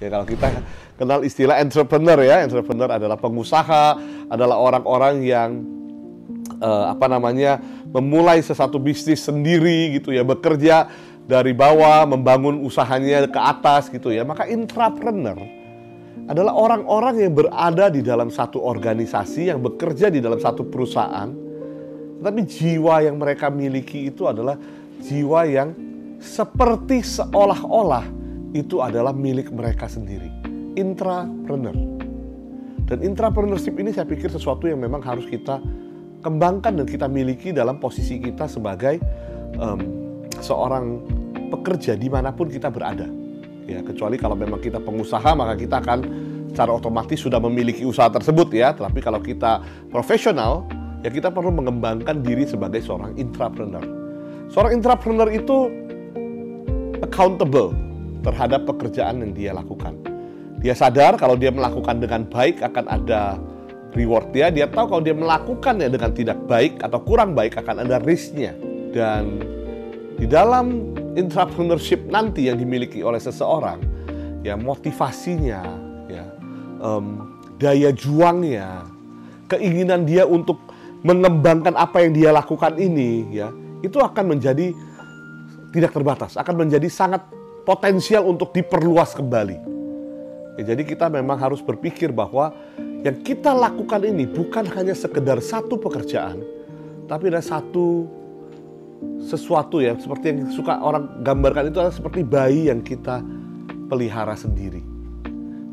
Ya, kalau kita kenal istilah entrepreneur ya, entrepreneur adalah pengusaha, adalah orang-orang yang memulai sesuatu bisnis sendiri gitu ya, bekerja dari bawah, membangun usahanya ke atas gitu ya. Maka intrapreneur adalah orang-orang yang berada di dalam satu organisasi, yang bekerja di dalam satu perusahaan, tapi jiwa yang mereka miliki itu adalah jiwa yang seperti seolah-olah itu adalah milik mereka sendiri. Intrapreneur. Dan intrapreneurship ini saya pikir sesuatu yang memang harus kita kembangkan dan kita miliki dalam posisi kita sebagai seorang pekerja dimanapun kita berada. Ya, kecuali kalau memang kita pengusaha, maka kita akan secara otomatis sudah memiliki usaha tersebut ya. Tapi kalau kita profesional, ya kita perlu mengembangkan diri sebagai seorang intrapreneur. Seorang intrapreneur itu accountable terhadap pekerjaan yang dia lakukan. Dia sadar kalau dia melakukan dengan baik akan ada reward dia. Dia tahu kalau dia melakukannya dengan tidak baik atau kurang baik akan ada risk-nya. Dan di dalam intrapreneurship nanti yang dimiliki oleh seseorang, ya motivasinya, ya daya juangnya, keinginan dia untuk mengembangkan apa yang dia lakukan ini, ya itu akan menjadi tidak terbatas, akan menjadi sangat potensial untuk diperluas kembali. Ya, jadi kita memang harus berpikir bahwa yang kita lakukan ini bukan hanya sekedar satu pekerjaan, tapi ada sesuatu ya, seperti yang suka orang gambarkan itu adalah seperti bayi yang kita pelihara sendiri.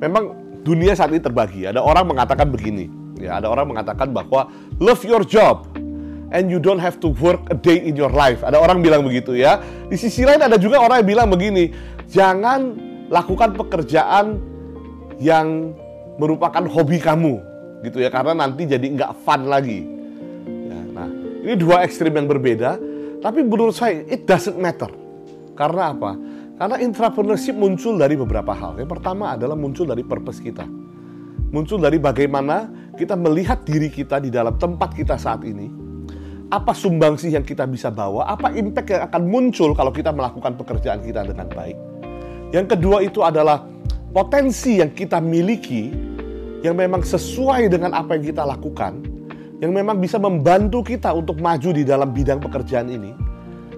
Memang dunia saat ini terbagi. Ada orang mengatakan begini, ya ada orang mengatakan bahwa love your job and you don't have to work a day in your life. Ada orang bilang begitu ya. Di sisi lain ada juga orang yang bilang begini, jangan lakukan pekerjaan yang merupakan hobi kamu, gitu ya, karena nanti jadi nggak fun lagi. Ya, nah, ini dua ekstrim yang berbeda, tapi menurut saya it doesn't matter. Karena apa? Karena intrapreneurship muncul dari beberapa hal. Yang pertama adalah muncul dari purpose kita. Muncul dari bagaimana kita melihat diri kita di dalam tempat kita saat ini. Apa sumbangsih yang kita bisa bawa, apa impact yang akan muncul kalau kita melakukan pekerjaan kita dengan baik. Yang kedua itu adalah potensi yang kita miliki yang memang sesuai dengan apa yang kita lakukan, yang memang bisa membantu kita untuk maju di dalam bidang pekerjaan ini.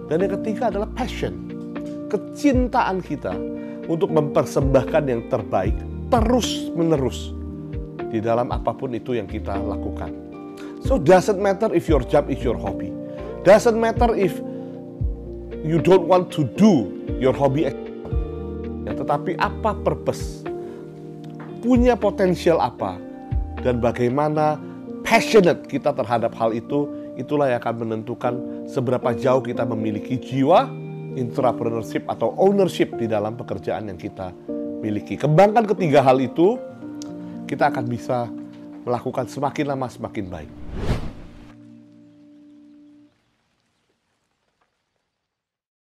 Dan yang ketiga adalah passion, kecintaan kita untuk mempersembahkan yang terbaik terus-menerus di dalam apapun itu yang kita lakukan. So doesn't matter if your job is your hobby. Doesn't matter if you don't want to do your hobby. Ya, tetapi apa purpose? Punya potensial apa? Dan bagaimana passionate kita terhadap hal itu, itulah yang akan menentukan seberapa jauh kita memiliki jiwa intrapreneurship atau ownership di dalam pekerjaan yang kita miliki. Kembangkan ketiga hal itu, kita akan bisa melakukan semakin lama semakin baik.